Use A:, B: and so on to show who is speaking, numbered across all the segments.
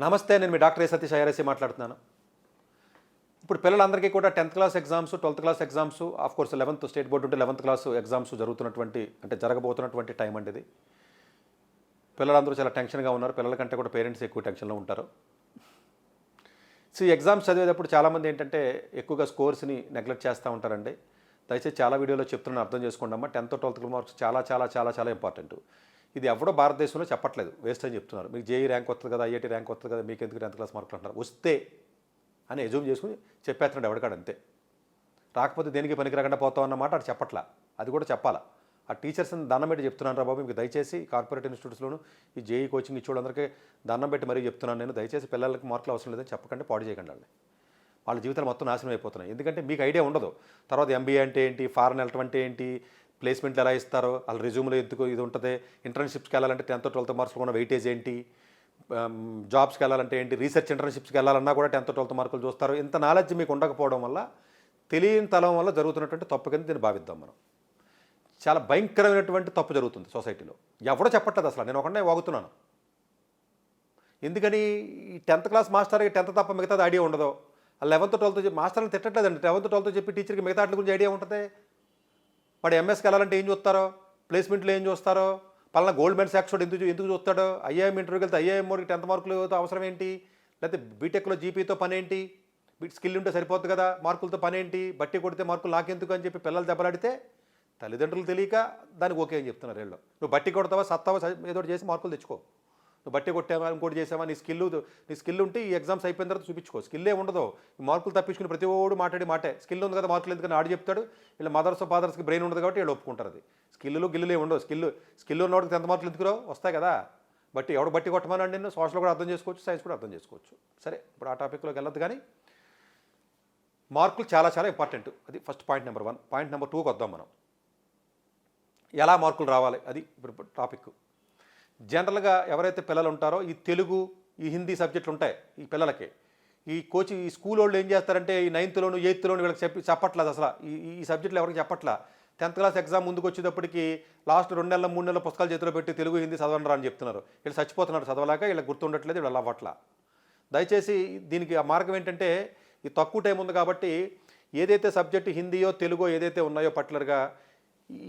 A: నమస్తే, నేను మీ డాక్టర్ సతీష్ ఐఆర్ఎస్సీ మాట్లాడుతున్నాను. ఇప్పుడు పిల్లలందరికీ కూడా 10th class exams, 12th class exams, of course 11th state board ఉంటే 11th క్లాస్ ఎగ్జామ్స్ జరుగుతున్నటువంటి జరగబోతున్నటువంటి టైం అండి ఇది. పిల్లలందరూ చాలా టెన్షన్గా ఉన్నారు. పిల్లల కంటే కూడా పేరెంట్స్ ఎక్కువ టెన్షన్లో ఉంటారు. సో ఈ ఎగ్జామ్స్ చదివేటప్పుడు చాలామంది ఏంటంటే ఎక్కువగా స్కోర్స్ని నెగ్లెక్ట్ చేస్తూ ఉంటారండి. దయచేసి చాలా వీడియోలో చెప్తున్నాను, అర్థం చేసుకోండి అమ్మా. 10th 12th మార్క్స్ చాలా చాలా చాలా చాలా ఇంపార్టెంట్. ఇది ఎవడో భారతదేశంలో చెప్పట్లేదు, వేస్ట్ అని చెప్తున్నారు. మీకు జేఈ ర్యాంక్ వస్తుంది కదా, ఐఐటీ ర్యాంక్ వస్తుంది కదా, మీకు ఎందుకు 10th క్లాస్ మార్కులు అంటున్నారు. వస్తే అని ఎజ్యూమ్ చేసుకుని చెప్పేస్తున్నాడు ఎవడికాడు, అంతే. రాకపోతే దేనికి పనికి రాకుండా పోతాం అన్నమాట అటు చెప్పట్లా, అది కూడా చెప్పాలా. ఆ టీచర్స్ని దండం పెట్టి చెప్తున్నాను రా బాబు, మీకు దయచేసి కార్పొరేట్ ఇన్స్టిట్యూట్స్లోను ఈ జేఈ కోచింగ్ ఇచ్చేవాళ్ళందరికీ దండం పెట్టి మరీ చెప్తున్నాను నేను, దయచేసి పిల్లలకి మార్కులు అవసరం లేదని చెప్పకండి, పాడు చేయకండి వాళ్ళని. వాళ్ళ జీవితాలు మొత్తం నాశనం అయిపోతున్నాయి. ఎందుకంటే మీకు ఐడియా ఉండదు తర్వాత ఎంబీఏ అంటే ఏంటి, ఫారెన్ వెళ్ళటం అంటే ఏంటి, ప్లేస్మెంట్లు ఎలా ఇస్తారో, వాళ్ళ రెజ్యూమ్లో ఎందుకు ఇది ఉంటుంది, ఇంటర్న్షిప్స్కి వెళ్ళాలంటే 10th 12th మార్క్స్లో ఉన్న వెయిటేజ్ ఏంటి, జాబ్స్కి వెళ్ళాలంటే ఏంటి, రీసెర్చ్ ఇంటర్న్షిప్స్కి వెళ్ళాలన్నా కూడా 10th 12th మార్కులు చూస్తారు. ఇంత నాలెడ్జ్ మీకు ఉండకపోవడం వల్ల, తెలియని తలం వల్ల జరుగుతున్నటువంటి తప్పు కింద దీన్ని భావిద్దాం మనం. చాలా భయంకరమైనటువంటి తప్పు జరుగుతుంది సొసైటీలో. ఎవడో చెప్పట్లేదు అసలు, నేను ఒకటే వాగుతున్నాను. ఎందుకని ఈ 10th క్లాస్ మాస్టర్కి 10th తప్ప మిగతాది ఐడియా ఉండదు. 11th 12th మాస్టర్ని తిట్టట్లేదండి, 11th 12th చెప్పి టీచర్కి మిగతా వాటి గురించి ఐడియా ఉంటుంది. వాడు ఎంఎస్కి వెళ్ళాలంటే ఏం చూస్తారో, ప్లేస్మెంట్లో ఏం చూస్తారో, పలానా గోల్డ్ సాక్స్ ఎందుకు చూస్తాడో, ఐఐఎం ఇంటర్వ్యూకి వెళ్తే ఐఐఎం వాడికి 10th మార్కులు అవసరం ఏంటి, లేకపోతే బీటెక్లో జీపీతో పని ఏంటి, స్కిల్ ఉంటే సరిపోతుంది కదా, మార్కులతో పని ఏంటి, బట్టి కొడితే మార్కులు నాకెందుకు అని చెప్పి పిల్లలు దెబ్బలాడితే తల్లిదండ్రులు తెలియక దానికి ఓకే అని చెప్తున్నారు వీళ్ళు. నువ్వు బట్టి కొడతావా, సత్తావా, ఏదో చేసి మార్కులు తెచ్చుకో. నువ్వు బట్టి కొట్టావా, ఇంకోటి చేసావా, నీ స్కిల్ ఉంటే ఈ ఎగ్జామ్స్ అయిపోయిన తర్వాత చూపించుకో. స్కిల్లే ఉండదు, ఈ మార్కులు తప్పించుకుని ప్రతి ఓడు మాటే స్కిల్ ఉంది కదా మార్కులు ఎందుకని ఆడు చెప్తాడు. వీళ్ళ మదర్స్ ఫాదర్స్కి బ్రెయిన్ ఉండదు కాబట్టి వీళ్ళు ఒప్పుకుంటారు. అది గిల్లులే ఉండవు. స్కిల్ ఉన్నవాడికి 10th మార్కులు ఎందుకు రావు, వస్తాయి కదా. బట్టి ఎవడు బట్టి కొట్టమని నేను సోషల్ కూడా అర్థం చేసుకోవచ్చు, సైన్స్ కూడా అర్థం చేసుకోవచ్చు. సరే, ఇప్పుడు ఆ టాపిక్లోకి వెళ్ళొద్దు. కానీ మార్కులు చాలా చాలా ఇంపార్టెంట్. అది first point number 1. Point number 2కి వద్దాం మనం. ఎలా మార్కులు రావాలి అది ఇప్పుడు టాపిక్. జనరల్గా ఎవరైతే పిల్లలు ఉంటారో ఈ తెలుగు, ఈ హిందీ సబ్జెక్టులు ఉంటాయి ఈ పిల్లలకి. ఈ స్కూల్ వాళ్ళు ఏం చేస్తారంటే ఈ 9th 8th వీళ్ళకి చెప్పట్లేదు అసలు. ఈ సబ్జెక్టులు ఎవరికి చెప్పట్లా. 10th క్లాస్ ఎగ్జామ్ ముందుకు వచ్చేటప్పటికి లాస్ట్ 2 నెలలు 3 నెలల పుస్తకాలు చేతిలో పెట్టి తెలుగు హిందీ చదవండి అని చెప్తున్నారు. వీళ్ళు చచ్చిపోతున్నారు చదవలేక, వీళ్ళకి గుర్తుండట్లేదు, వీళ్ళు అవ్వట్లా. దయచేసి దీనికి ఆ మార్గం ఏంటంటే, ఈ తక్కువ టైం ఉంది కాబట్టి ఏదైతే సబ్జెక్టు హిందీయో తెలుగో ఏదైతే ఉన్నాయో పర్టికులర్గా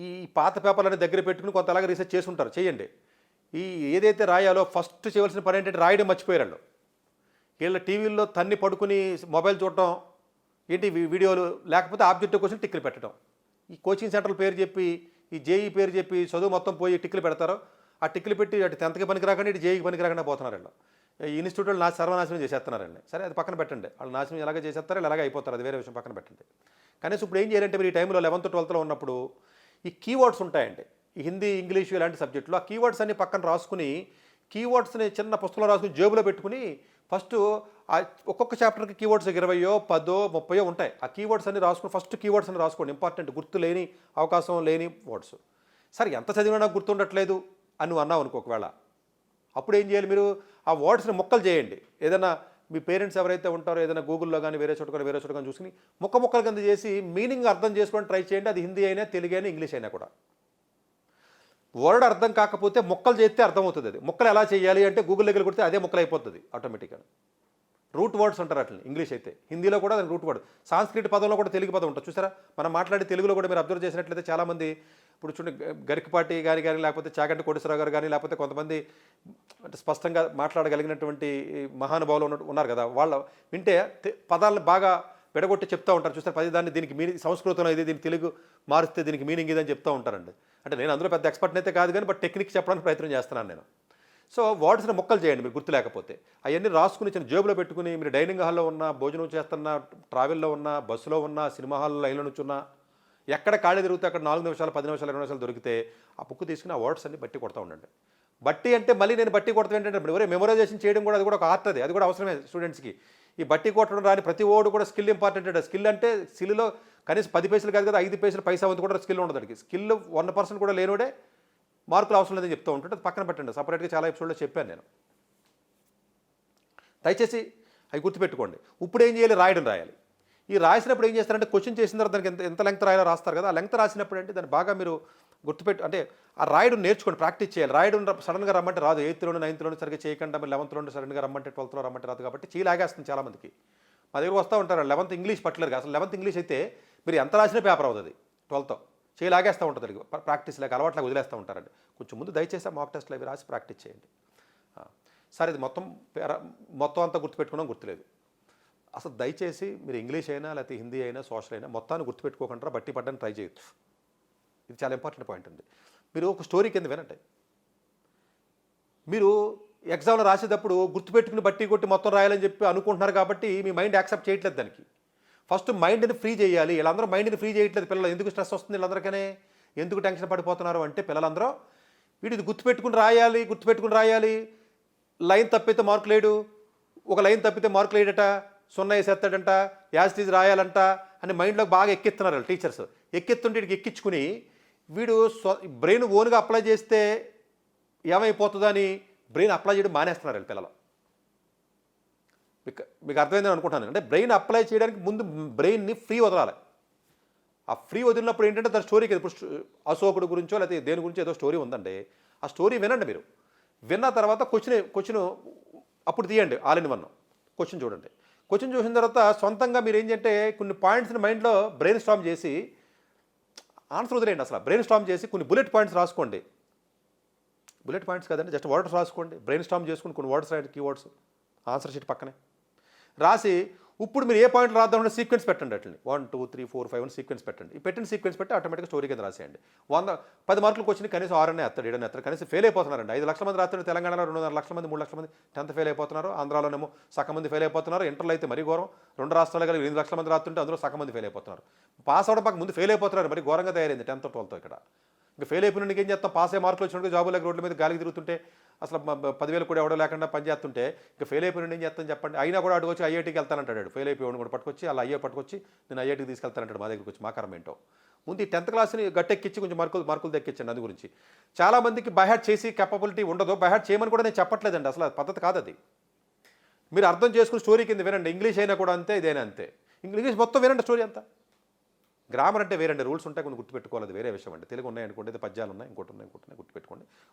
A: ఈ పాత పేపర్లని దగ్గర పెట్టుకుని కొంత అలాగే రీసెర్చ్ చేసి ఉంటారు, చేయండి. ఈ ఏదైతే రాయాలో ఫస్ట్ చేయవలసిన పని ఏంటంటే రాయడం మర్చిపోయారు. వీళ్ళ టీవీల్లో తన్ని పడుకుని మొబైల్ చూడటం ఏంటి, వీడియోలు, లేకపోతే ఆబ్జెక్టివ్ క్వశ్చన్ టిక్కులు పెట్టడం. ఈ కోచింగ్ సెంటర్ల పేరు చెప్పి, ఈ జేఈ పేరు చెప్పి చదువు మొత్తం పోయి టిక్కులు పెడతారు. ఆ టిక్కులు పెట్టి అటు 10th పనికి రాకుండా ఇటు జేఈకి పనికి రాకుండా పోతున్నారు. వీళ్ళు ఈ ఇన్స్టిట్యూట్లో సర్వనాశనం చేసేస్తున్నారండి. సరే, అది పక్కన పెట్టండి. వాళ్ళు నాశనం ఎలాగ చేసేస్తారు, ఇలాగే అయిపోతారు, అది వేరే విషయం, పక్కన పెట్టండి. కనీసం ఇప్పుడు ఏం చేయాలంటే, మీరు ఈ టైంలో 11th 12th ఉన్నప్పుడు ఈ కీవర్డ్స్ ఉంటాయండి, ఈ హిందీ, ఇంగ్లీషు ఇలాంటి సబ్జెక్టులు. ఆ కీవర్డ్స్ అన్ని పక్కన రాసుకుని, కీవర్డ్స్ని చిన్న పుస్తకంలో రాసుకుని జేబులో పెట్టుకుని, ఫస్ట్ ఒక్కొక్క చాప్టర్కి కీవర్డ్స్ 20, 10, 30 ఉంటాయి. ఆ కీవర్డ్స్ అన్ని రాసుకుని ఫస్ట్ కీవర్డ్స్ అని రాసుకోండి. ఇంపార్టెంట్, గుర్తు లేని, అవకాశం లేని వర్డ్స్. సరే, ఎంత చదివినా నాకు గుర్తుండట్లేదు అని నువ్వు అన్నావు అనుకో ఒకవేళ, అప్పుడు ఏం చేయాలి, మీరు ఆ వర్డ్స్ని ముక్కలు చేయండి. ఏదైనా మీ పేరెంట్స్ ఎవరైతే ఉంటారో ఏదైనా గూగుల్లో కానీ వేరే చోట కానీ చూసుకుని ముక్కల కింద చేసి మీనింగ్ అర్థం చేసుకోవడానికి ట్రై చేయండి. అది హిందీ అయినా, తెలుగు అయినా, ఇంగ్లీష్ అయినా కూడా. వర్డ్ అర్థం కాకపోతే ముక్కలు చేస్తే అర్థమవుతుంది. అది ముక్కలు ఎలా చేయాలి అంటే గూగుల్ దగ్గర కొడితే అదే ముక్కలు అయిపోతుంది ఆటోమేటిక్గా. రూట్ వర్డ్స్ అంటారు అట్లా ఇంగ్లీష్ అయితే. హిందీలో కూడా దాని రూట్ వర్డ్. సాంస్క్రిట్ పదంలో కూడా తెలుగు పదం ఉంటుంది చూసారా. మనం మాట్లాడే తెలుగులో కూడా మీరు అబ్జర్వ్ చేసినట్లయితే చాలామంది ఇప్పుడు చూడండి, గరికపాటి గారి కానీ, లేకపోతే చాగంటి కోటేశ్వరరావు గారు కానీ, లేకపోతే కొంతమంది అంటే స్పష్టంగా మాట్లాడగలిగినటువంటి మహానుభావులు ఉన్నారు కదా, వాళ్ళ వింటే పదాలను బాగా విడగొట్టి చెప్తూ ఉంటారు చూస్తారు. పది దీనికి మీనింగ్ సంస్కృతంలో ఇది, దీనికి తెలుగు మారిస్తే దీనికి మీనింగ్ ఇదని చెప్తూ ఉంటారండి. అంటే నేను అందులో పెద్ద ఎక్స్పర్ట్ని అయితే కాదు కానీ, బట్ టెక్నిక్ చెప్పడానికి ప్రయత్నం చేస్తున్నాను నేను. సో వర్డ్స్ని మొక్కలు చేయండి మీరు గుర్తు లేకపోతే. అవన్నీ రాసుకుని చిన్న జేబులో పెట్టుకుని, మీరు డైనింగ్ హాల్లో ఉన్నా, భోజనం చేస్తున్నా, ట్రావెల్లో ఉన్నా, బస్సులో ఉన్నా, సినిమా హాల్లో లైన్లో నుంచున్నా, ఎక్కడ ఖాళీ తిరిగితే అక్కడ 4 నిమిషాలు, 10 నిమిషాలు, 20 నిమిషాలు దొరికితే ఆ బుక్ తీసుకుని ఆ వర్డ్స్ అన్ని బట్టి కొడతా ఉండండి. బట్టి అంటే మళ్ళీ నేను బట్టి కొడతాను ఏంటంటే, ఎవరే మెమరైజేషన్ చేయడం కూడా, అది కూడా ఒక ఆర్ట్. అది కూడా అవసరమే స్టూడెంట్స్కి. ఈ బట్టి కొట్టడం రాని ప్రతి ఓడు కూడా స్కిల్ ఇంపార్టెంట్. స్కిల్ అంటే స్కిల్లో కనీసం 10 పైసలు కాదు కదా, 5 పైసలు, పైసా వంతు కూడా స్కిల్ ఉండదు. అడిగి స్కిల్ 1% కూడా లేనివాడే మార్కులు అవసరం లేదని చెప్తూ ఉంటుంటే పక్కన పెట్టండి. సపరేట్గా చాలా ఎపిసోడ్లో చెప్పాను నేను. దయచేసి అవి గుర్తుపెట్టుకోండి. ఇప్పుడు ఏం చేయాలి, రాయాలి. ఈ రాసినప్పుడు ఏం చేస్తారంటే, క్వశ్చన్ చేసిన తర్వాత దానికి ఎంత లెంగ్త్ రాయాలో రాస్తారు కదా, ఆ లెంగ్త్ రాసినప్పుడు అంటే దాన్ని బాగా మీరు గుర్తుపెట్టు అంటే ఆ రాయడం నేర్చుకోండి, ప్రాక్టీస్ చేయాలి. రాయడం సడన్గా రమ్మంటే రాదు. 8th లోనూ 9th లోనూ సరిగ్గా చేయకుండా మరి 11th సడన్గా రమ్మంటే 12th రమ్మంటే రాదు కాబట్టి చేయి లాగేస్తుంది చాలామందికి. మా దగ్గర వస్తూ ఉంటారు 11th ఇంగ్లీష్ పట్టలేరు. అసలు 11th ఇంగ్లీష్ అయితే మీరు ఎంత రాసినా పేపర్ అవుతుంది 12th చేయి లాగేస్తూ ఉంటుంది. ప్రాక్టీస్ లేక అలవాట్లాగా వదిలేస్తూ ఉంటారండి. కొంచెం ముందు దయచేసి మాక్ టెస్ట్లు అవి రాసి ప్రాక్టీస్ చేయండి. సరే ఇది మొత్తం అంతా గుర్తుపెట్టుకున్నాం, గుర్తులేదు. అసలు దయచేసి మీరు ఇంగ్లీష్ అయినా లేకపోతే హిందీ అయినా సోషల్ అయినా మొత్తాన్ని గుర్తుపెట్టుకోకుండా బట్టి పడ్డానికి ట్రై చేయొచ్చు. ఇది చాలా ఇంపార్టెంట్ పాయింట్ అండి. మీరు ఒక స్టోరీ కింద వినండి. మీరు ఎగ్జామ్లో రాసేటప్పుడు గుర్తుపెట్టుకుని బట్టి కొట్టి మొత్తం రాయాలని చెప్పి అనుకుంటున్నారు కాబట్టి మీ మైండ్ యాక్సెప్ట్ చేయట్లేదు దానికి. ఫస్ట్ మైండ్ని ఫ్రీ చేయాలి. వీళ్ళందరూ మైండ్ని ఫ్రీ చేయట్లేదు. పిల్లలు ఎందుకు స్ట్రెస్ వస్తుంది వీళ్ళందరికీ, ఎందుకు టెన్షన్ పడిపోతున్నారు అంటే పిల్లలందరూ వీడిది గుర్తుపెట్టుకుని రాయాలి, లైన్ తప్పితే మార్కులు లేడు, ఒక లైన్ తప్పితే మార్కులు లేడట, 0 వేసేస్తాడంట, యాజిటీజ్ రాయాలంట అని మైండ్లోకి బాగా ఎక్కిస్తున్నారు టీచర్స్. ఎక్కిస్తుంటే వీడికి ఎక్కించుకుని వీడు బ్రెయిన్ ఓన్గా అప్లై చేస్తే ఏమైపోతుందని బ్రెయిన్ అప్లై చేయడం మానేస్తున్నారు వీళ్ళు పిల్లలు. మీకు అర్థమైందని అనుకుంటాను. అంటే బ్రెయిన్ అప్లై చేయడానికి ముందు బ్రెయిన్ని ఫ్రీ వదలాలి. ఆ ఫ్రీ వదిలినప్పుడు ఏంటంటే దాని స్టోరీకి ఇప్పుడు అశోకుడు గురించో లేకపోతే దేని గురించో ఏదో స్టోరీ ఉందండి. ఆ స్టోరీ వినండి. మీరు విన్న తర్వాత క్వశ్చన్ అప్పుడు తీయండి. ఆల్ ఇన్ వన్ క్వశ్చన్ చూడండి. క్వశ్చన్ చూసిన తర్వాత సొంతంగా మీరు ఏంటంటే కొన్ని పాయింట్స్ని మైండ్లో బ్రెయిన్ స్టార్మ్ చేసి ఆన్సర్ వదిలేయండి. అసలు బ్రెయిన్ స్టార్మ్ చేసి కొన్ని బుల్లెట్ పాయింట్స్ రాసుకోండి. బుల్లెట్ పాయింట్స్ కదండి, జస్ట్ వర్డ్స్ రాసుకోండి. బ్రెయిన్ స్టార్మ్ చేసుకుని కొన్ని వర్డ్స్ రాయండి, కీవర్డ్స్ ఆన్సర్ షీట్ పక్కనే రాసి ఇప్పుడు మీరు ఏ పాయింట్ రాద్దామని సీక్వెన్స్ పెట్టండి. అట్లని 1 2 3 4 5 అని సీక్వెన్స్ పెట్టండి. ఈ పెట్టిన సీక్వెన్స్ పెట్టి ఆటోమేటిక్గా స్టోరీ కింద రాసేయండి. 10 మార్కులకు వచ్చిన కనీసం 6 ఎత్తాడు, 7 ఎత్తాడు. కనీసం ఫెయిల్ అయిపోతున్నారండి. 5 లక్షల మంది రాత్రి తెలంగాణలో 2.5 లక్షల మంది 3 లక్షల మంది 10th ఫెయిల్ అయిపోతున్నారు. ఆంధ్రాలోనేమో సగం మంది ఫెయిల్ అయిపోతున్నారు. ఇంటర్లో అయితే మరీ ఘోరం. 2 రాష్ట్రాలు కలిగి 8 లక్షల మంది రాస్తుంటే అందులో సగం మంది ఫెయిల్ అయిపోతున్నారు. పాస్ అవడం పక్క ముందు ఫెయిల్ అయిపోతున్నారు. మరి ఘోరంగా తయారైంది 10th 12th ఇక్కడ. ఇంకా ఫెయిల్ అయిపోయిన ఏం చేస్తాం, పాస్ అయ్యే మార్కులు వచ్చినట్టు జాబులు లేక రోడ్ల మీద గాలికి తిరుగుతుంటే అసలు 10,000 కూడా ఎవడో లేకుండా పని చేస్తుంటే ఇంకా ఫెయిల్ అయిపోయిన ఏం చేస్తాను చెప్పండి. అయినా కూడా అడుగు వచ్చి ఐఐటీకి వెళ్తానంటాడు. ఫెయిల్ అయిపోయాడు కూడా పట్టుకొచ్చి అలా పట్టుకొచ్చి నేను ఐఐటీకి తీసుకెళ్తానంటాడు. మా దగ్గరికి వచ్చి మా కరం ఏంటో. ముందు ఈ 10th క్లాస్ని గట్టెక్కించి కొంచెం మార్కులు దక్కించండి. అందు గురించి చాలామందికి బైహార్ట్ చేసి కెపబిలిటీ ఉండదు. బైహార్ట్ చేయమని కూడా నేను చెప్పట్లేదండి. అసలు పద్ధతి కాదు అది. మీరు అర్థం చేసుకుని స్టోరీ కింద వినండి. ఇంగ్లీష్ అయినా కూడా అంతే, ఇదైనా అంతే. ఇంగ్లీష్ మొత్తం వినండి స్టోరీ అంతా. గ్రామర్ అంటే వేరే రూల్స్ ఉంటాయి, కొన్ని గుర్తుపెట్టుకోవాలి, వేరే విషయం అండి. తెలుగు ఉన్నాయనుకోండి, అయితే పద్యాలు ఉన్నాయి, ఇంకోటి ఉన్నాయి గుర్తుపెట్టుకోండి.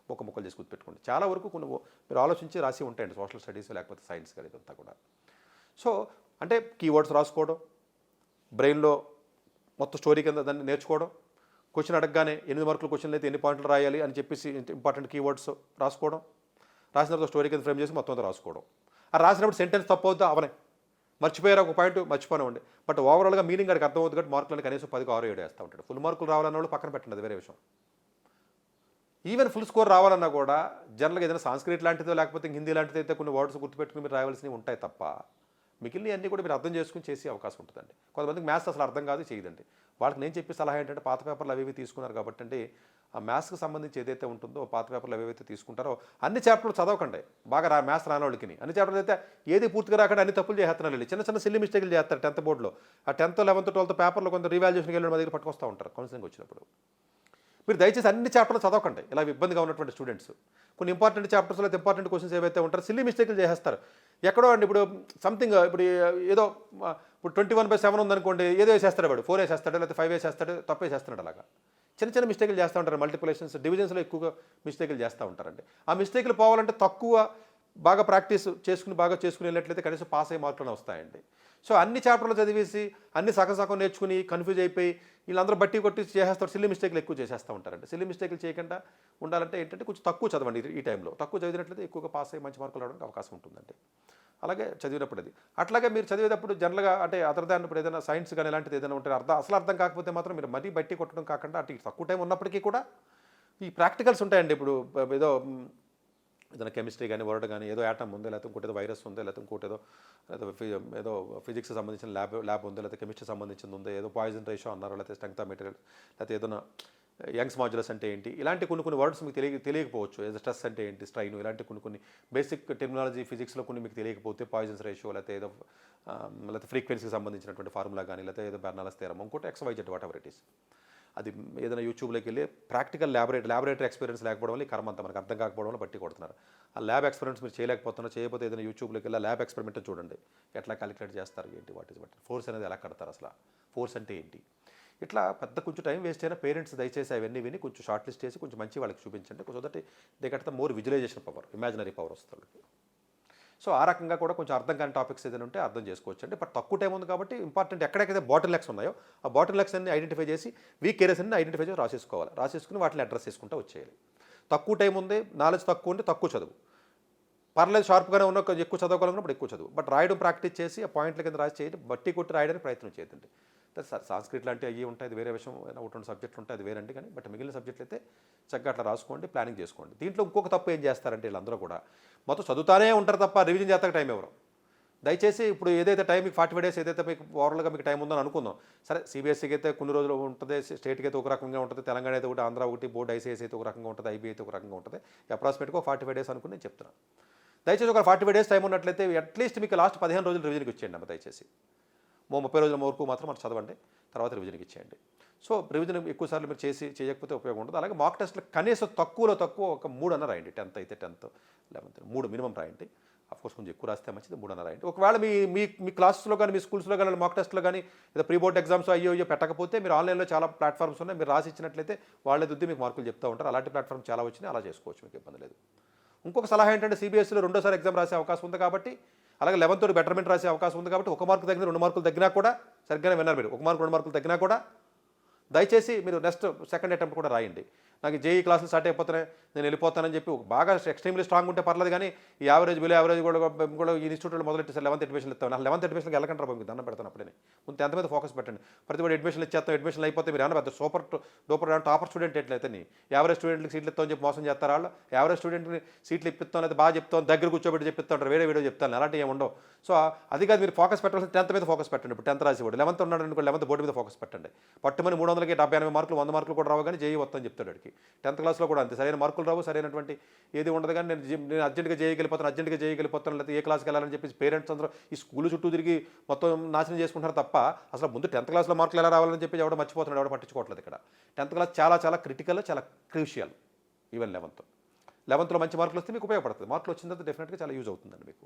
A: ముక్కలు చేసి గుర్తుపెట్టుకోండి. చాలా వరకు కొన్ని మీరు ఆలోచించి రాసి ఉంటాయండి, సోషల్ స్టడీస్ లేకపోతే సైన్స్ కానీ ఇదంతా కూడా. సో అంటే కీవర్డ్స్ రాసుకోవడం, బ్రెయిన్లో మొత్తం స్టోరీ కింద దాన్ని నేర్చుకోవడం, క్వశ్చన్ అడగగానే 8 మార్కుల క్వశ్చన్లు అయితే ఎన్ని పాయింట్లు రాయాలి అని చెప్పేసి ఇంపార్టెంట్ కీవర్డ్స్ రాసుకోవడం, రాసిన తర్వాత స్టోరీ కింద ఫ్రేమ్ చేసి మొత్తం అంతా రాసుకోవడం. ఆ రాసినప్పుడు సెంటెన్స్ తప్పు అవుతా అవనే మర్చిపోయారు, ఒక పాయింట్ మర్చిపోనివ్వండి. బట్ ఓవరాల్గా మీనింగ్ గారికి అర్థమవుతుంది కాబట్టి మార్కులను కనీసం 10కి 6 7 వేస్తూ ఉంటాడు. ఫుల్ మార్కులు రావాలన్న వాళ్ళు పక్కన పెట్టండి, అది వేరే విషయం. ఈవెన్ ఫుల్ స్కోర్ రావాలన్నా కూడా జనరల్గా ఏదైనా సాంస్క్రిట్ లాంటిదో లేకపోతే హిందీ లాంటిదో అయితే కొన్ని వర్డ్స్ గుర్తుపెట్టుకుని మీరు రావాల్సినవి ఉంటాయి తప్ప మిగిలిన అన్నీ కూడా మీరు అర్థం చేసుకుని చేసే అవకాశం ఉంటుందండి. కొంతమందికి మ్యాథ్స్ అసలు అర్థం కాదు, చేయదండి. వాళ్ళకి నేను చెప్పే సలహా ఏంటంటే పాత పేపర్లు అవి తీసుకున్నారు కాబట్టి అండి ఆ మ్యాథ్స్కి సంబంధించి ఏదైతే ఉంటుందో పాత పేపర్లు ఏవైతే తీసుకుంటారో అన్ని చాప్టర్లు చదవకండి. బాగా మ్యాథ్స్ రాని వాళ్ళకి అన్ని చాప్టర్లు అయితే ఏది పూర్తిగా రాకుండా అన్ని తప్పులు చేస్తున్నారు. చిన్న సిల్లీ మిస్టేక్లు చేస్తారు 10th బోర్డులో. ఆ 10th 11th 12th పేపర్లో కొంత రివాల్యుయేషన్కి వెళ్ళిన మా దగ్గర పట్టుకొస్తూ ఉంటారు కౌన్సిలింగ్ వచ్చినప్పుడు. మీరు దయచేసి అన్ని చాప్టర్లు చదవకండి. ఇలా ఇబ్బందిగా ఉన్నటువంటి స్టూడెంట్స్ కొన్ని ఇంపార్టెంట్ చాప్టర్స్లో ఇంపార్టెంట్ క్వశ్చన్స్ ఏవైతే ఉంటారో సిల్లీ మిస్టేక్లు చేస్తారు. ఎక్కడో అండి ఇప్పుడు సంథింగ్ ఇప్పుడు ఏదో ఇప్పుడు 21/7 ఉందనుకోండి, ఏదో వేసేస్తాడు వాడు, 4 వేసేస్తాడు లేకపోతే 5 వేసేస్తాడు, తప్పు వేసేస్తున్నాడు. అలాగా చిన్న మిస్టేక్లు చేస్తూ ఉంటారు. మల్టిప్లికేషన్స్ డివిజన్స్లో ఎక్కువగా మిస్టేక్లు చేస్తూ ఉంటారండి. ఆ మిస్టేక్లు పోవాలంటే బాగా ప్రాక్టీస్ చేసుకుని వెళ్ళినట్లయితే కనీసం పాస్ అయ్యే మార్కులు వస్తాయండి. సో అన్ని చాప్టర్లు చదివేసి అన్ని సగం నేర్చుకుని కన్ఫ్యూజ్ అయిపోయి వీళ్ళందరూ బట్టి కొట్టి చేసేస్తారు. సిల్లీ మిస్టేక్లు ఎక్కువ చేసేస్తూ ఉంటారండి. సిల్లీ మిస్టేక్లు చేయకుండా ఉండాలంటే ఏంటంటే కొంచెం తక్కువ చదవండి. ఈ టైంలో తక్కువ చదివినట్లయితే ఎక్కువగా పాస్ అయ్యి మంచి మార్కులు రావడానికి అవకాశం ఉంటుందండి. అలాగే చదివినప్పుడు అది అట్లాగే మీరు చదివేటప్పుడు జనరల్గా అంటే అదర్ దాన్ ఇప్పుడు ఏదైనా సైన్స్ కానీ ఇలాంటిది ఏదైనా ఉంటే అసలు అర్థం కాకపోతే మాత్రం మీరు మరీ బట్టి కొట్టడం కాకుండా అటు తక్కువ టైం ఉన్నప్పటికీ కూడా ఈ ప్రాక్టికల్స్ ఉంటాయండి. ఇప్పుడు ఏదైనా కెమిస్ట్రీ కానీ వర్డ్ కానీ ఏదో యాటమ్ ఉందో లేకపోతే ఇంకోటి ఏదో వైరస్ ఉందో లేకపోతే ఇంకోటి ఏదో ఫిజిక్స్ సంబంధించిన ల్యాబ్ ఉందో లేకపోతే కెమిస్ట్రీ సంబంధించింది ఉందో ఏదో పాయిజన్ రేషియో అన్నారు లేకపోతే స్ట్రెంగ్త్ ఆఫ్ మెటీరియల్ లేకపోతే ఏదైనా యంగ్స్ మాడ్యులస్ అంటే ఏంటి ఇలాంటి కొన్ని వర్డ్స్ మీకు తెలియకపోవచ్చు. ఏదో స్ట్రెస్ అంటే ఏంటి, స్ట్రైన్, ఇలాంటి కొన్ని బేసిక్ టెర్మినాలజీ ఫిజిక్స్లో కొన్ని మీకు తెలియకపోతే పాయిజన్స్ రేషియో లేకపోతే ఫ్రీక్వెన్సీకి సంబంధించినటువంటి ఫార్ములా కానీ లేకపోతే ఏదో బెర్నాలస్ థియరమ్ ఇంకోటి XYZ what ever it is. అది ఏదైనా యూట్యూబ్లోకి వెళ్ళి ప్రాక్టికల్ ల్యాబొరేటరీ ఎక్స్పీరియన్స్ లేకపోవడం వల్ల ఈ కర్మ అంతా మనకు అర్థం కాకపోవడం వల్ల బట్టి కొడుతున్నారు. ఆ ల్యాబ్ ఎక్స్పెరిమెంట్స్ మీరు చేయకపోతే ఏదైనా యూట్యూబ్లోకి వెళ్ళి ల్యాబ్ ఎక్స్పెరిమెంట్ చూడండి, ఎట్లా క్యాలిక్యులేట్ చేస్తారు ఏంటి, వాట్ ఈస్ ఫోర్స్ అనేది ఎలా కడతారు, అసలు ఫోర్స్ అంటే ఏంటి, ఇట్లా పెద్ద కొంచెం టైం వేస్ట్ అయినా పేరెంట్స్ దయచేసి అవన్నీ విని కొంచెం షార్ట్ లిస్ట్ చేసి కొంచెం మంచి వాళ్ళకి చూపించండి. So that they get the more visualisation power, imaginary power వస్తుంది వాళ్ళకి. సో ఆ రకంగా కూడా కొంచెం అర్థం కాని టాపిక్స్ ఏదైనా ఉంటే అర్థం చేసుకోవచ్చు అండి. బట్ తక్కువ టైం ఉంది కాబట్టి ఇంపార్టెంట్ ఎక్కడెక్కడైతే బాటిల్ నెక్స్ ఉన్నాయో ఆ బాటిల్ నెక్స్ అన్ని ఐడెంటిఫై చేసి వీక్ ఏరియాస్ అన్ని ఐడెంటిఫై చేసి రాసేసుకోవాలి. రాసేసుకుని వాటిని అడ్రస్ చేసుకుంటూ వచ్చేయాలి. తక్కువ టైం ఉంది, నాలెడ్జ్ తక్కువ ఉంటే తక్కువ చదువు, పర్లేదు షార్ప్గానే ఉన్న ఎక్కువ చదవగలిగినప్పుడు ఎక్కువ చదువు. బట్ రాయడం ప్రాక్టీస్ చేసి ఆ పాయింట్ల కింద రాసి చేయండి, బట్టి కొట్టి రాయడానికి ప్రయత్నం చేయదండి. సాంస్క్రిట్ లాంటి అవి ఉంటాయి, అది వేరే విషయం, ఒకటి రెండు సబ్జెక్టులు ఉంటాయి, అది వేరండి. కానీ బట్ మిగిలిన సబ్జెక్టులు అయితే చక్కగా అట్లా రాసుకోండి, ప్లానింగ్ చేసుకోండి. దీంట్లో ఇంకొక తప్పు ఏం చేస్తారంటే వీళ్ళందరూ కూడా మొత్తం చదువుతానే ఉంటారు తప్ప రివిజన్ చేస్తాక టైం ఎవరు. దయచేసి ఇప్పుడు ఏదైతే టైం మీకు 45 డేస్ ఏదైతే మీకు ఓవరాల్గా మీకు టైం ఉందని అనుకుందాం. సరే సిబిఎస్ఈకి అయితే కొన్ని రోజులు ఉంటుంది, స్టేట్కి అయితే ఒక రకంగా ఉంటుంది, తెలంగాణ అయితే ఒకటి, ఆంధ్ర ఒకటి, బోర్డు ఐసీఎస్ అయితే ఒక రకంగా ఉంటుంది, ఐబీ అయితే ఒక రకంగా ఉంటుంది. అప్రాక్సిమేట్గా 45 డేస్ అనుకుని నేను చెప్తున్నాను. దయచేసి ఒక 45 డేస్ టైం ఉన్నట్లయితే అట్లీస్ట్ మీకు లాస్ట్ 15 రోజులు రివిజన్కి ఇచ్చేయండి అమ్మ. దయచేసి 30 రోజుల వరకు మాత్రం మనం చదవండి, తర్వాత రివిజన్కి ఇచ్చేయండి. సో రివిజన్ ఎక్కువసార్లు మీరు చేయకపోతే ఉపయోగం ఉండదు. అలాగే మాక్ టెస్ట్లు కనీసం తక్కువలో తక్కువ ఒక 3 అన్న రాయండి. 10th అయితే 10th, 11th 3 మినిమం రాయండి. అఫ్కోర్స్ కొంచెం ఎక్కువ రాస్తే మంచిది, 3 అన్న రాయండి. ఒకవేళ మీ క్లాసెస్లో కానీ మీ స్కూల్స్లో కానీ మాక్ టెస్ట్లో కానీ ఏదో ప్రీ బోర్డ్ ఎగ్జామ్స్ అయ్యో పెట్టకపోతే మీరు ఆన్లైన్లో చాలా ప్లాట్ఫామ్స్ ఉన్నాయి, మీరు రాసి ఇచ్చినట్లయితే వాళ్ళే దుద్ది మీకు మార్కులు చెప్తూ ఉంటారు. అలాంటి ప్లాట్ఫామ్ చాలా వచ్చినాయి, అలా చేసుకోవచ్చు, మీకు ఇబ్బంది లేదు. ఇంకొక సలహా ఏంటంటే సిబిఎస్ఈలో రెండోసారి ఎగ్జామ్ రాసే అవకాశం ఉంది కాబట్టి, అలాగే 11th బెటర్మెంట్ రాసే అవకాశం ఉంది కాబట్టి 1 మార్కు తగ్గిన 2 మార్కులు తగ్గినా కూడా సరిగ్గానే విన్నారు మీరు. 1 మార్కు 2 మార్కులు తగ్గినా కూడా దయచేసి మీరు నెక్స్ట్ సెకండ్ అటెంప్ట్ కూడా రాయండి. నాకు జేఈ క్లాసులు స్టార్ట్ అయిపోతున్నాయి, నేను వెళ్ళిపోతానని చెప్పి బాగా ఎక్స్ట్రీమ్లీ స్ట్రాంగ్ ఉంటే పర్లేదు. కానీ ఈ యావరేజ్ బిలో యావరేజ్ కూడా ఈ ఇన్స్టిట్యూట్లో మొదలెట్టి 11th అడ్మిషన్లు ఇస్తాను. 11th అడ్మిషన్కి వెళ్ళకంటారు, మీకు దండం పెడతాను. అప్పుడే ముందు 10th మీద ఫోకస్ పెట్టండి. ప్రతి వాడు అడ్మిషన్లు ఇచ్చేస్తాం, అడ్మిషన్లు అయిపోతే మీరు ఏమన్నా పెద్ద సూపర్ డూపర్ టాపర్ స్టూడెంట్ ఎట్లయితే యావరేజ్ స్టూడెంట్కి సీట్లు ఇస్తామని చెప్పి మోసం చేస్తారు వాళ్ళు. యావరేజ్ స్టూడెంట్ని సీట్లు ఇప్పిస్తాం, అయితే బాగా చెప్తాం, దగ్గర కూర్చోబెట్టి చెప్పిస్తాంటారు, వేరే వీడియో చెప్తాను, అలాంటి ఏమి ఉండవు. సో అది కాదు, మీరు ఫోకస్ పెట్టాల్సిన 10th మీద ఫోకస్ పెట్టండి. ఇప్పుడు 10th రాసి వాడు 11th ఉన్నాడు అనుకో, 11th బోర్డు మీద ఫోకస్ పెట్టండి. పట్టుమని 300కి 70-80 మార్కులు 100 మార్కులు కూడా రావు, కానీ జేఈ వస్తుందని చెప్తాడు వాడికి. 10th క్లాస్లో కూడా అంతే, సరైన మార్కులు రావు, సరైనటువంటి ఏది ఉండదు. కానీ నేను అర్జెంట్గా చేయగలిగిపోతాను, లేకపోతే ఏ క్లాస్కి వెళ్ళాలని చెప్పి పేరెంట్స్ అందరూ ఈ స్కూల్ చుట్టూ తిరిగి మొత్తం నాశనం చేసుకుంటారు తప్ప అసలు ముందు 10th క్లాస్లో మార్కులు ఎలా రావాలని చెప్పి ఎవడో మర్చిపోతున్నాడు, ఎవడో పట్టించుకోవట్లేదు. ఇక్కడ 10th క్లాస్ చాలా చాలా క్రిటికల్, చాలా క్రూషియల్. ఈవెన్ 11th మంచి మార్కులు వస్తే మీకు ఉపయోగపడుతుంది. మార్కులు వచ్చిన తర్వాత డెఫినెట్గా చాలా యూజ్ అవుతుందండి మీకు.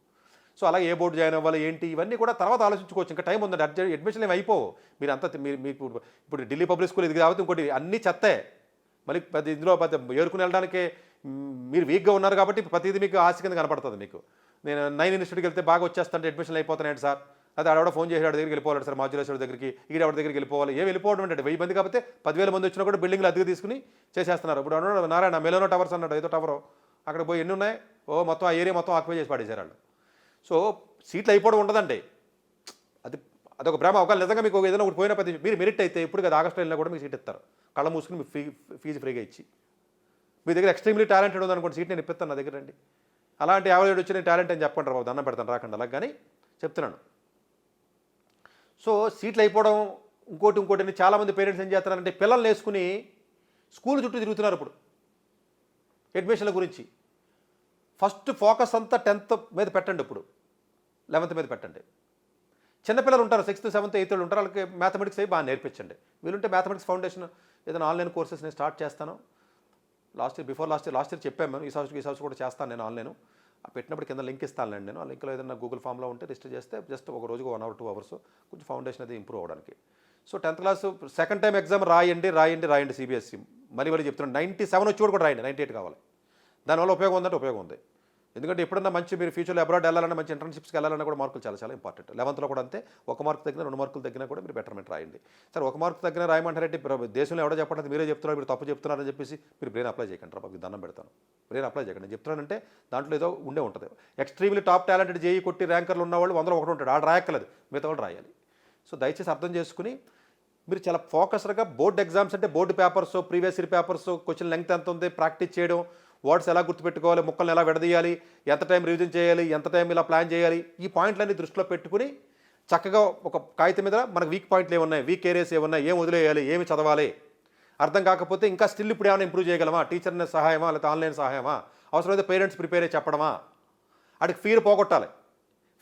A: సో అలాగే ఏ బోర్డు జాయిన్ అవ్వాలి ఏంటి ఇవన్నీ కూడా తర్వాత ఆలోచించుకోవచ్చు. ఇంకా టైం ఉందండి, అడ్మిషన్ ఏమి అయిపోవు. మీరు అంతా మీకు ఇప్పుడు ఢిల్లీ పబ్లిక్ స్కూల్ ఇది కాబట్టి ఇంకోటి అన్నీ చెత్తే. మళ్ళీ ఇందులో ఏరుకుని వెళ్ళడానికి మీరు వీక్గా ఉన్నారు కాబట్టి ప్రతిదీ మీకు ఆశ కింద కనపడుతుంది. మీకు నేను 9 ఇన్స్టిట్యూట్కి వెళ్తే బాగా వచ్చేస్తాంటే అడ్మిషన్లు అయిపోతున్నాయండి సార్, అదే ఆడవాడ ఫోన్ చేసి దగ్గరికి వెళ్ళిపోవాలి సార్, మాడ్యులేషన్ దగ్గరికి, ఈడవాడి దగ్గరికి వెళ్ళిపోవాలి. ఏం వెళ్ళిపోవడం అంటే 1000 మంది కాబట్టి 10,000 మంది వచ్చినా కూడా బిల్డింగ్లు అద్దెకు తీసుకుని చేసేస్తున్నారు. ఇప్పుడు అన్నాడు నారాయణ మెలోనో టవర్స్ అన్నాడు, ఏదో టవరు అక్కడ పోయి ఎన్ని ఉన్నాయి, మొత్తం ఆ ఏరియా మొత్తం ఆక్యుపై చేసి పాడేశారు వాళ్ళు. సో సీట్లు అయిపోవడం ఉండదండి, అదొక భ్రమ. ఒకవేళ నిజంగా మీకు ఏదైనా ఒకటి పోయినా మీరు మెరిట్ అయితే ఇప్పుడు కదా ఆగస్టులో వెళ్ళినా కూడా మీకు సీట్ ఇస్తారు, కళ్ళ మూసుకుని మీకు ఫీజు ఫ్రీగా ఇచ్చి. మీ దగ్గర ఎక్స్ట్రీమ్లీ టాలెంటెడ్ ఉందనుకోండి, సీట్ నేను ఇప్పిస్తాను నా దగ్గర రండి. అలాంటి యావరేజ్ వచ్చి నేను టాలెంట్ అని చెప్పంటారు బాబు, దండం పెడతాను రాకండి అలాగ, కానీ చెప్తున్నాను. సో సీట్లు అయిపోవడం ఇంకోటి చాలామంది పేరెంట్స్ ఏం చేస్తున్నారంటే పిల్లల్ని వేసుకుని స్కూల్ చుట్టూ తిరుగుతున్నారు. ఇప్పుడు అడ్మిషన్ల గురించి ఫస్ట్ ఫోకస్ అంతా 10th మీద పెట్టండి, ఇప్పుడు 11th మీద పెట్టండి. చిన్నపిల్లలు ఉంటారు, 6th, 7th, 8th ఉంటారు, వాళ్ళకి మ్యాథమెటిక్స్ అవి బాగా నేర్పించండి. వీలుంటే మ్యాథమెటిక్స్ ఫౌండేషన్ ఏదైనా ఆన్లైన్ కోర్సెస్ నేను స్టార్ట్ చేస్తాను. లాస్ట్ ఇయర్ చెప్పాను మేము, ఈ సంవత్సరం కూడా చేస్తాను నేను ఆన్లైన్. పెట్టినప్పుడు కింద లింక్ ఇస్తానులేండి నేను. ఆ లింక్లో ఏదైనా గూగుల్ ఫామ్లో ఉంటే రిజిస్టర్ చేస్తే జస్ట్ ఒక రోజుకు 1 hour 2 hours కొంచెం ఫౌండేషన్ అది ఇంప్రూవ్ అవ్వడానికి. So 10th class second time exam రాయండి సిబిఎస్ఈ. మళ్ళీ చెప్తున్నాను, 97 వచ్చి కూడా రాయండి, 98 కావాలి. దానివల్ల ఉపయోగం ఉందంటే ఉపయోగం ఉంది. ఎందుకంటే ఎప్పుడన్నా మంచి మీరు ఫ్యూచర్లో అబ్రాడ్ వెళ్ళాలన్నా, మంచి ఇంటర్న్షిప్స్కి వెళ్ళాలన్నా కూడా మార్కులు చాలా చాలా ఇంపార్టెంట్. 11th కూడా అంతే, 1 మార్కు తగ్గినా 2 మార్కులు తగ్గినా కూడా మీరు బెటర్మెంట్ రాయండి. సరే 1 మార్కు తగ్గినా రాయమంటారంటే దేశంలో ఎవడో చెప్పండి, మీరే చెప్తున్నారు, మీరు తప్పు చెప్తున్నారని చెప్పేసి మీరు బ్రెయిన్ అప్లై చేయకండి రా, మీకు దండం పెడతాను. బ్రెయిన్ అప్లై చేయకండి. నేను చెప్తున్నానంటే దాంట్లో ఏదో ఉంటుంది. ఎక్స్ట్రీమ్లీ టాప్ టాలెంటెడ్ జేఈ కొట్టి ర్యాంకర్లు ఉన్నవాళ్ళు 100లో 1 ఉంటాడు, ఆడ రాయక్కలేదు, మిగతా వాళ్ళు రాయాలి. సో దయచేసి అర్థం చేసుకుని మీరు చాలా ఫోకస్డ్గా బోర్డు ఎగ్జామ్స్ అంటే board papers, previous year papers, question length ఎంత ఉంది, ప్రాక్టీస్ చేయడం, వర్డ్స్ ఎలా గుర్తుపెట్టుకోవాలి, ముక్కల్ని ఎలా విడదీయాలి, ఎంత టైం రివిజన్ చేయాలి, ఎంత టైం ఇలా ప్లాన్ చేయాలి, ఈ పాయింట్లన్నీ దృష్టిలో పెట్టుకుని చక్కగా ఒక కాగితం మీద మనకు వీక్ పాయింట్లు ఏమున్నాయి, వీక్ ఏరియాస్ ఏమున్నాయి, ఏం వదిలేయాలి, ఏమి చదవాలి, అర్థం కాకపోతే ఇంకా స్టిల్ ఇప్పుడు ఏమైనా ఇంప్రూవ్ చేయగలమా, టీచర్ని సహాయమా లేకపోతే ఆన్లైన్ సహాయమా, అవసరమైతే పేరెంట్స్ ప్రిపేర్ అయ్యి చెప్పడమా, వాడికి ఫీర్ పోగొట్టాలి.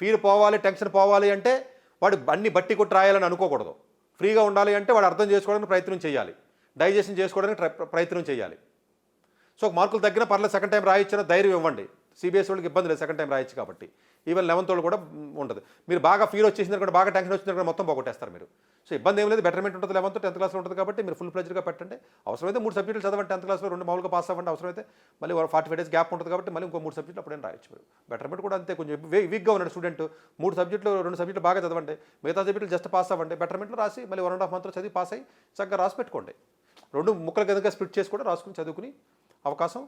A: ఫీర్ పోవాలి, టెన్షన్ పోవాలి అంటే వాడు అన్ని బట్టి కొట్టి రాయాలని అనుకోకూడదు. ఫ్రీగా ఉండాలి అంటే వాడు అర్థం చేసుకోవడానికి ప్రయత్నం చేయాలి, డైజెషన్ చేసుకోవడానికి ప్రయత్నం చేయాలి. సో మార్కులు తగ్గిన పర్లేదు, సెకండ్ టైం రాయించిన ధైర్యం ఇవ్వండి. సిబిఎస్ వాళ్ళకి ఇబ్బంది లేదు, సెకండ్ టైం రాయొచ్చు కాబట్టి. ఈవెన్ 11th వాళ్ళు కూడా ఉండదు. మీరు బాగా ఫీల్ వచ్చేసింది కూడా, బాగా టెన్షన్ వచ్చింది కూడా మొత్తం పోగొట్టేస్తారు మీరు. సో ఇబ్బంది ఏం లేదు, బెటర్మెంట్ ఉంటుంది 11th 10th క్లాస్లో ఉంటుంది కాబట్టి మీరు ఫుల్ ఫ్లెడ్జ్డ్గా పెట్టండి. అవసరమైతే 3 సబ్జెక్టులు చదవండి 10th క్లాస్లో, 2 మామూలుగా పాస్ అవ్వండి. అవసరమైతే మళ్ళీ 45 days గ్యాప్ ఉంటుంది కాబట్టి మళ్ళీ ఇంకో 3 సబ్జెక్టులు అప్పుడైనా రాయొచ్చు మీరు. బెటర్మెంట్ కూడా అంతే, కొంచెం వీక్గా ఉన్నాడు స్టూడెంట్, 3 సబ్జెక్టులు 2 సబ్జెక్టులు బాగా చదవండి, మిగతా సబ్జెక్టులు జస్ట్ పాస్ అవ్వండి. బెటర్మెంట్లో రాసి మళ్ళీ 1.5 monthలో చదివి పాస్ అయ్యి చక్కగా రాసి పెట్టుకోండి. 2 ముక్కల కిందగా స్ప్లిట్ చేసి కూడా రాసుకుని చదువుకుని అవకాశం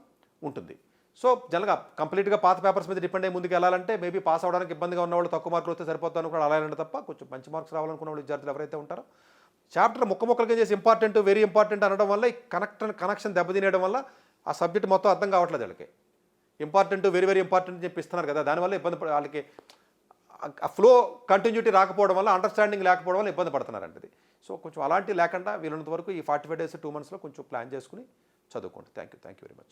A: ఉంటుంది. సో జనరల్గా కంప్లీట్గా పాత పేపర్స్ మీద డిపెండ్ అయ్యి ముందుకు వెళ్ళాలంటే మేబీ పాస్ అవ్వడానికి ఇబ్బందిగా ఉన్న వాళ్ళు తక్కువ మార్కులు వస్తే సరిపోతాను కూడా అలా తప్ప, కొంచెం మంచి మార్క్స్ రావాలనుకున్న వాళ్ళు విద్యార్థులు ఎవరైతే ఉంటారో చాప్టర్ ముక్కలుగా చేసి ఇంపార్టెంట్ వెరీ ఇంపార్టెంట్ అనడం వల్ల ఈ కనెక్షన్ దెబ్బతినేయడం వల్ల ఆ సబ్జెక్ట్ మొత్తం అర్థం కావట్లేదు వాళ్ళకి. ఇంపార్టెంట్ వెరీ వెరీ ఇంపార్టెంట్ అని చెప్పి ఇస్తున్నారు కదా, దానివల్ల ఇబ్బంది వాళ్ళకి ఆ ఫ్లో కంటిన్యూటీ రాకపోవడం వల్ల, అండర్స్టాండింగ్ లేకపోవడం వల్ల ఇబ్బంది పడుతున్నారంటది. సో కొంచెం అలాంటి లేకుండా వీళ్ళంత వరకు ఈ 45 days 2 monthsలో కొంచెం ప్లాన్ చేసుకుని చదువుకోండి. Thank you very much.